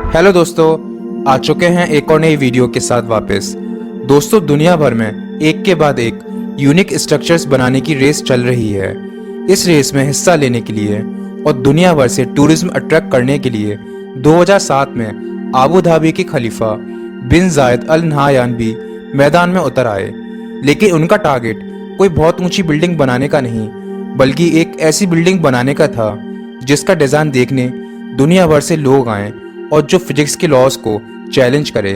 Hello दोस्तों, आ चुके हैं एक और नई वीडियो के साथ वापस। दोस्तों, दुनिया भर में एक के बाद एक यूनिक स्ट्रक्चर्स बनाने की रेस चल रही है। इस रेस में हिस्सा लेने के लिए और दुनिया भर से टूरिज्म अट्रैक्ट करने के लिए 2007 में आबू धाबी के खलीफा बिन जायद अल नहयान भी मैदान में उतर आए। लेकिन उनका टारगेट कोई बहुत ऊंची बिल्डिंग बनाने का नहीं, बल्कि एक ऐसी बिल्डिंग बनाने का था जिसका डिज़ाइन देखने दुनिया भर से लोग आएँ और जो फिजिक्स के लॉज को चैलेंज करे।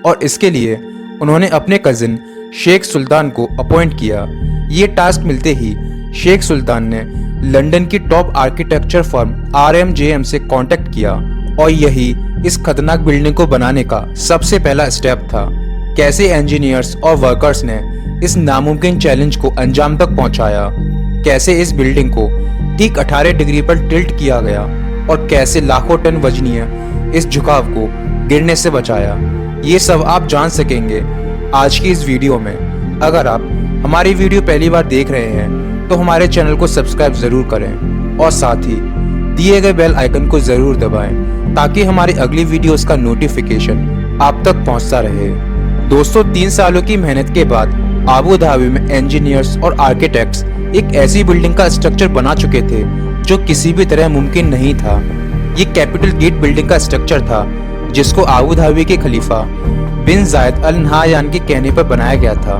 और इसके लिए उन्होंने अपने कजिन शेख सुल्तान को अपॉइंट किया। ये टास्क मिलते ही शेख सुल्तान ने लंदन की टॉप आर्किटेक्चर फर्म RMJM से कांटेक्ट किया और यही इस खतरनाक बिल्डिंग को बनाने का सबसे पहला स्टेप था। कैसे इंजीनियर्स और वर्कर्स ने इस नामुमकिन चैलेंज को अंजाम तक पहुंचाया, कैसे इस बिल्डिंग को ठीक 18 डिग्री पर टिल्ट किया गया और कैसे लाखों टन वजनीय इस झुकाव को गिरने से बचाया, ये सब आप जान सकेंगे आज की इस वीडियो में। अगर आप हमारी वीडियो पहली बार देख रहे हैं तो हमारे चैनल को सब्सक्राइब जरूर करें और साथ ही दिए गए बेल आइकन को जरूर दबाएं ताकि हमारी अगली वीडियोस का नोटिफिकेशन आप तक पहुंचता रहे। दोस्तों, 3 सालों की मेहनत के बाद आबू धाबी में इंजीनियर्स और आर्किटेक्ट्स एक ऐसी बिल्डिंग का स्ट्रक्चर बना चुके थे जो किसी भी तरह मुमकिन नहीं था। ये कैपिटल गेट बिल्डिंग का स्ट्रक्चर था जिसको आबू धाबी के खलीफा बिन जायद अल नहयान के कहने पर बनाया गया था,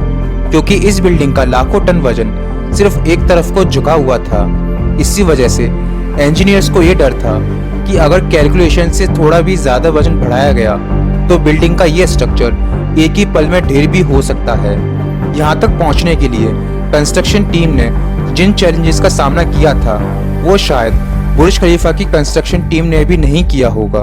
क्योंकि इस बिल्डिंग का लाखों टन वजन सिर्फ एक तरफ को झुका हुआ था। इसी वजह से इंजीनियर्स को ये डर था कि अगर कैलकुलेशन से थोड़ा भी ज्यादा वजन बढ़ाया गया तो बिल्डिंग का ये स्ट्रक्चर एक ही पल में ढेर भी हो सकता है। यहाँ तक पहुँचने के लिए कंस्ट्रक्शन टीम ने जिन चैलेंजेस का सामना किया था वो शायद बुर्ज खलीफा की कंस्ट्रक्शन टीम ने भी नहीं किया होगा,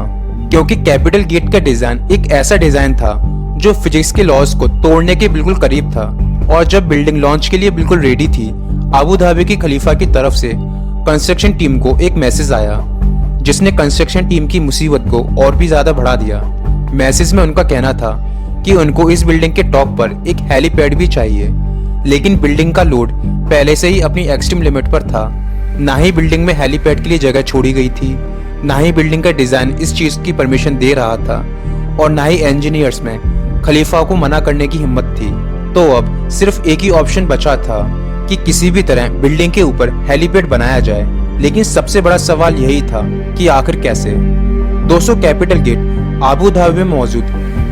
क्योंकि कैपिटल गेट का डिजाइन एक ऐसा डिजाइन था जो फिजिक्स के लॉज को तोड़ने के बिल्कुल करीब था। और जब बिल्डिंग लॉन्च के लिए बिल्कुल रेडी थी, आबू धाबी की खलीफा की तरफ से कंस्ट्रक्शन टीम को एक मैसेज आया जिसने कंस्ट्रक्शन टीम की मुसीबत को और भी ज्यादा बढ़ा दिया। मैसेज में उनका कहना था कि उनको इस बिल्डिंग के टॉप पर एक हेलीपैड भी चाहिए, लेकिन बिल्डिंग का लोड पहले से ही अपनी एक्सट्रीम लिमिट पर था। ना ही बिल्डिंग में हेलीपैड के लिए जगह छोड़ी गई थी, ना ही बिल्डिंग का डिजाइन इस चीज की परमिशन दे रहा था, और ना ही इंजीनियर्स में खलीफा को मना करने की हिम्मत थी। तो अब सिर्फ एक ही ऑप्शन बचा था कि किसी भी तरह बिल्डिंग के ऊपर हेलीपैड बनाया जाए। लेकिन सबसे बड़ा सवाल यही था कि आखिर कैसे। दोस्तों, कैपिटल गेट आबू धाबी में मौजूद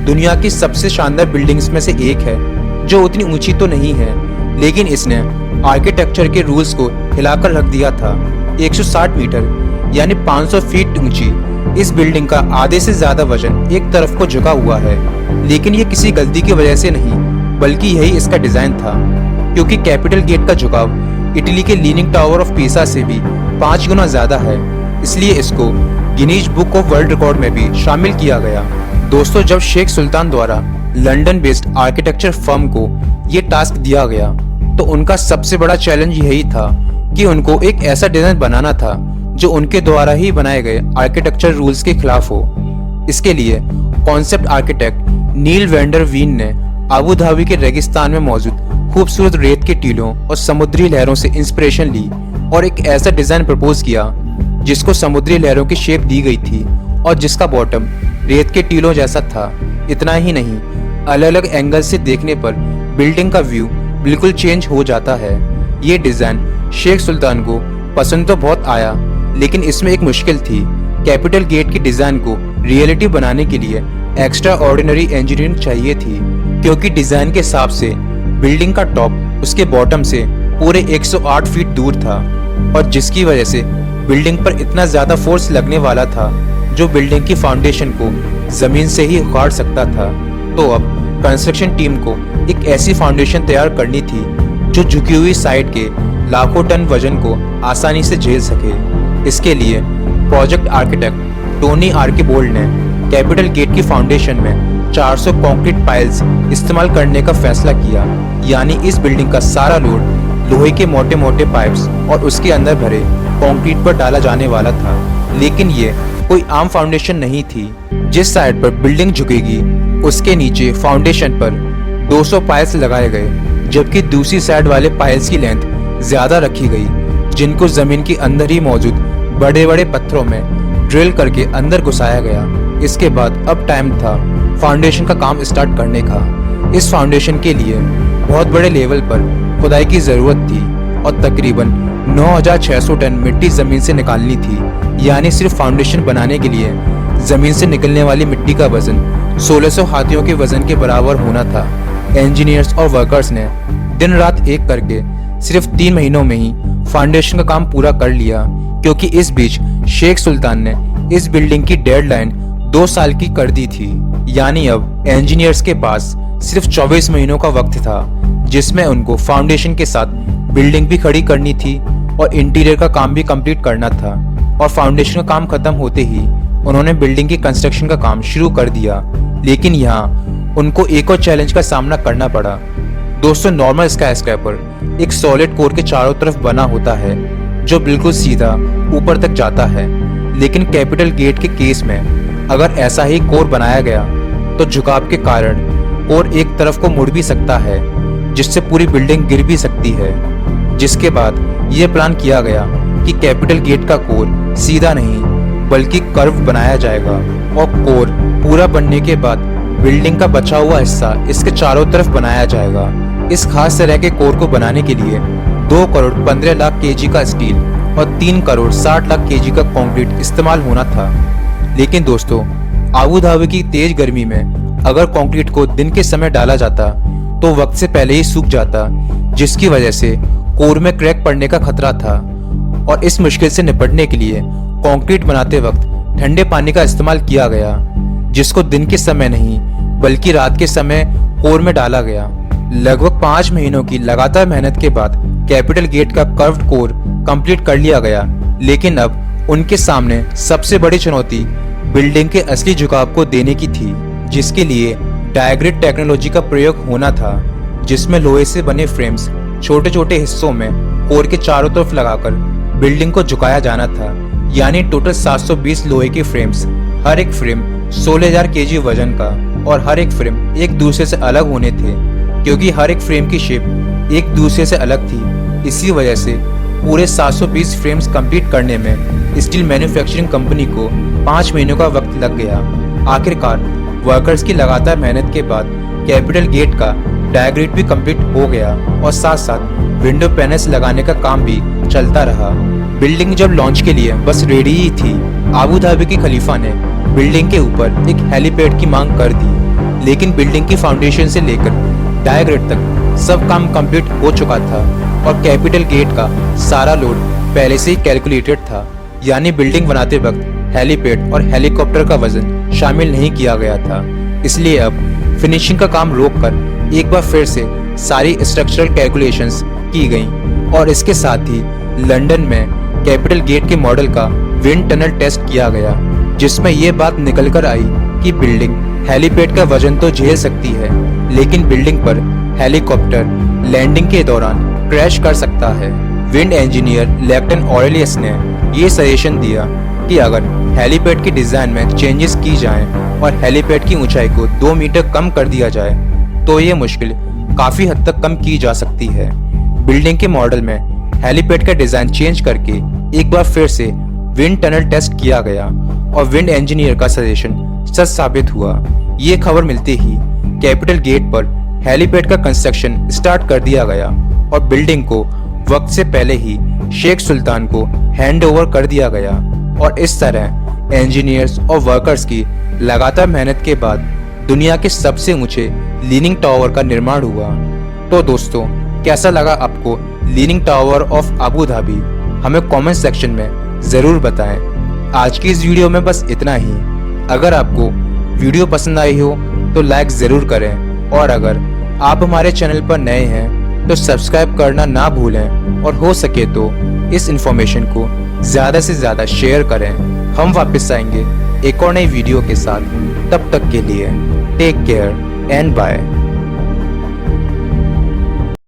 दुनिया की सबसे शानदार बिल्डिंग्स में से एक है, जो उतनी ऊंची तो नहीं है लेकिन इसने आर्किटेक्चर के रूल्स को हिलाकर रख दिया था। 160 मीटर यानी 500 फीट ऊंची इस बिल्डिंग का आधे से ज्यादा वजन एक तरफ को झुका हुआ है। लेकिन ये किसी गलती की वजह से नहीं, बल्कि यही इसका डिजाइन था, क्योंकि कैपिटल गेट का झुकाव इटली के लीनिंग टावर ऑफ पीसा से भी 5 गुना ज्यादा है। इसलिए इसको Guinness book of world record में भी शामिल किया गया। दोस्तों, जब शेख सुल्तान द्वारा लंदन बेस्ड आर्किटेक्चर फर्म को ये टास्क दिया गया तो उनका सबसे बड़ा चैलेंज यही था कि उनको एक ऐसा डिजाइन बनाना था जो उनके द्वारा ही बनाए गए आर्किटेक्चर रूल्स के खिलाफ हो। इसके लिए कॉन्सेप्ट आर्किटेक्ट नील वेंडर वीन ने आबू धाबी के रेगिस्तान में मौजूद खूबसूरत रेत के टीलों और समुद्री लहरों से इंस्पिरेशन ली और एक ऐसा डिजाइन प्रपोज किया जिसको समुद्री लहरों की शेप दी गई थी और जिसका बॉटम रेत के टीलों जैसा था। इतना ही नहीं, अलग अलग एंगल से देखने पर बिल्डिंग का व्यू बिल्कुल चेंज हो जाता है। ये डिजाइन शेख सुल्तान को पसंद तो बहुत आया, लेकिन इसमें एक मुश्किल थी। कैपिटल गेट की डिजाइन को रियलिटी बनाने के लिए एक्स्ट्रा ऑर्डिनरी इंजीनियरिंग चाहिए थी, क्योंकि डिजाइन के हिसाब से बिल्डिंग का टॉप उसके बॉटम से पूरे 108 फीट दूर था, और जिसकी वजह से बिल्डिंग पर इतना ज्यादा फोर्स लगने वाला था जो बिल्डिंग की फाउंडेशन को जमीन से ही उखाड़ सकता था। तो अब कंस्ट्रक्शन टीम को एक ऐसी फाउंडेशन तैयार करनी थी जो झुकी हुई साइड के लाखों टन वजन को आसानी से झेल सके। इसके लिए प्रोजेक्ट आर्किटेक्ट टोनी आर्किबोल्ड ने कैपिटल गेट की फाउंडेशन में 400 कंक्रीट पाइल्स इस्तेमाल करने का फैसला किया। यानी इस बिल्डिंग का सारा लोड लोहे के मोटे मोटे पाइप्स और उसके अंदर भरे कंक्रीट पर डाला जाने वाला था। लेकिन ये कोई आम फाउंडेशन नहीं थी। जिस साइड पर बिल्डिंग झुकेगी उसके नीचे फाउंडेशन पर 200 पाइल्स लगाए गए, जबकि दूसरी साइड वाले पाइल्स की लेंथ ज्यादा रखी गई, जिनको जमीन के अंदर ही मौजूद बड़े बड़े पत्थरों में ड्रिल करके अंदर घुसाया गया। इसके बाद अब टाइम था फाउंडेशन का काम स्टार्ट करने का। इस फाउंडेशन के लिए बहुत बड़े लेवल पर खुदाई की ज़रूरत थी और तकरीबन 9,600 टन मिट्टी ज़मीन से निकालनी थी। यानी सिर्फ फाउंडेशन बनाने के लिए ज़मीन से निकलने वाली मिट्टी का वजन 1600 हाथियों के वजन के बराबर होना था। इंजीनियर्स और वर्कर्स ने दिन रात एक करके सिर्फ 3 महीनों में ही फाउंडेशन का काम पूरा कर लिया, क्योंकि इस बीच शेख सुल्तान ने इस बिल्डिंग की डेडलाइन 2 साल की कर दी थी। यानी अब इंजीनियर्स के पास सिर्फ 24 महीनों का वक्त था, जिसमें उनको फाउंडेशन के साथ बिल्डिंग भी खड़ी करनी थी और इंटीरियर का काम भी कंप्लीट करना था। और फाउंडेशन का काम खत्म होते ही उन्होंने बिल्डिंग की कंस्ट्रक्शन का काम शुरू कर दिया। लेकिन यहाँ उनको एक और चैलेंज का सामना करना पड़ा। दोस्तों, नॉर्मल स्काईस्क्रैपर एक सॉलिड कोर के चारों तरफ बना होता है जो बिल्कुल सीधा ऊपर तक जाता है। लेकिन कैपिटल गेट के केस में अगर ऐसा ही कोर बनाया गया तो झुकाव के कारण कोर एक तरफ को मुड़ भी सकता है, जिससे पूरी बिल्डिंग गिर भी सकती है। जिसके बाद यह प्लान किया गया कि कैपिटल गेट का कोर सीधा नहीं बल्कि कर्व बनाया जाएगा और कोर पूरा बनने के बाद बिल्डिंग का बचा हुआ हिस्सा इसके चारों तरफ बनाया जाएगा। इस खास तरह के कोर को बनाने के लिए 2 करोड़ 15 लाख केजी का स्टील और 3 करोड़ 60 लाख केजी का कंक्रीट इस्तेमाल होना था। लेकिन दोस्तों, आबू धाबी की तेज गर्मी में अगर कंक्रीट को दिन के समय डाला जाता तो वक्त से पहले ही सूख जाता, जिसकी वजह से कोर में क्रैक पड़ने का खतरा था। और इस मुश्किल से निपटने के लिए कंक्रीट बनाते वक्त ठंडे पानी का इस्तेमाल किया गया, जिसको दिन के समय नहीं बल्कि रात के समय कोर में डाला गया। लगभग 5 महीनों की लगातार मेहनत के बाद कैपिटल गेट का कर्व्ड कोर कंप्लीट कर लिया गया। लेकिन अब उनके सामने सबसे बड़ी चुनौती बिल्डिंग के असली झुकाव को देने की थी, जिसके लिए डायग्रिड टेक्नोलॉजी का प्रयोग होना था, जिसमें लोहे से बने फ्रेम्स छोटे छोटे हिस्सों में कोर के चारों तरफ लगाकर बिल्डिंग को झुकाया जाना था। यानी टोटल 720 लोहे के फ्रेम्स, हर एक फ्रेम 16,000 केजी वजन का, और हर एक फ्रेम एक दूसरे से अलग होने थे, क्योंकि हर एक फ्रेम की शेप एक दूसरे से अलग थी। इसी वजह से पूरे 720 फ्रेम्स कंप्लीट करने में स्टील मैन्युफैक्चरिंग कंपनी को 5 महीनों का वक्त लग गया। आखिरकार वर्कर्स की लगातार मेहनत के बाद कैपिटल गेट का डायग्रिड भी कंप्लीट हो गया और साथ साथ विंडो पैनल्स लगाने का काम भी चलता रहा। बिल्डिंग जब लॉन्च के लिए बस रेडी ही थी, आबू धाबी की खलीफा ने बिल्डिंग के ऊपर एक हेलीपैड की मांग कर दी। लेकिन बिल्डिंग की फाउंडेशन से लेकर डायग्रिड तक सब काम कंप्लीट हो चुका था और कैपिटल गेट का सारा लोड पहले से ही कैलकुलेटेड था। यानी बिल्डिंग बनाते वक्त हेलीपैड और हेलीकॉप्टर का वजन शामिल नहीं किया गया था। इसलिए अब फिनिशिंग का काम रोककर एक बार फिर से सारी स्ट्रक्चरल कैलकुलेशंस की गई और इसके साथ ही लंदन में कैपिटल गेट के मॉडल का विंड टनल टेस्ट किया गया, जिसमें यह बात निकल कर आई कि बिल्डिंग हेलीपैड का वजन तो झेल सकती है, लेकिन बिल्डिंग पर हेलीकॉप्टर लैंडिंग के दौरान क्रैश कर सकता है। विंड इंजीनियर लेफ्टिनेंट ऑरेलियस ने ये सजेशन दिया कि अगर हेलीपैड की डिजाइन में चेंजेस की जाएं और हेलीपैड की ऊंचाई को 2 मीटर कम कर दिया जाए तो ये मुश्किल काफी हद तक कम की जा सकती है। बिल्डिंग के मॉडल में हेलीपैड का डिजाइन चेंज करके एक बार फिर से विंड टनल टेस्ट किया गया और विंड इंजीनियर का सजेशन सच साबित हुआ। ये खबर मिलते ही कैपिटल गेट पर हेलीपैड का कंस्ट्रक्शन स्टार्ट कर दिया गया और बिल्डिंग को वक्त से पहले ही शेख सुल्तान को हैंड ओवर कर दिया गया। और इस तरह इंजीनियर्स और वर्कर्स की लगातार मेहनत के बाद दुनिया के सबसे ऊंचे लीनिंग टावर का निर्माण हुआ। तो दोस्तों, कैसा लगा आपको leaning tower of Abu Dhabi? हमें कमेंट सेक्शन में ज़रूर बताएं। आज की इस वीडियो में बस इतना ही। अगर आपको वीडियो पसंद आई हो तो लाइक ज़रूर करें और अगर आप हमारे चैनल पर नए हैं तो सब्सक्राइब करना ना भूलें और हो सके तो इस इन्फॉर्मेशन को ज़्यादा से ज़्यादा शेयर करें। हम वापस आएंगे एक और नई वीडियो के साथ। तब तक के लिए टेक केयर एंड बाय।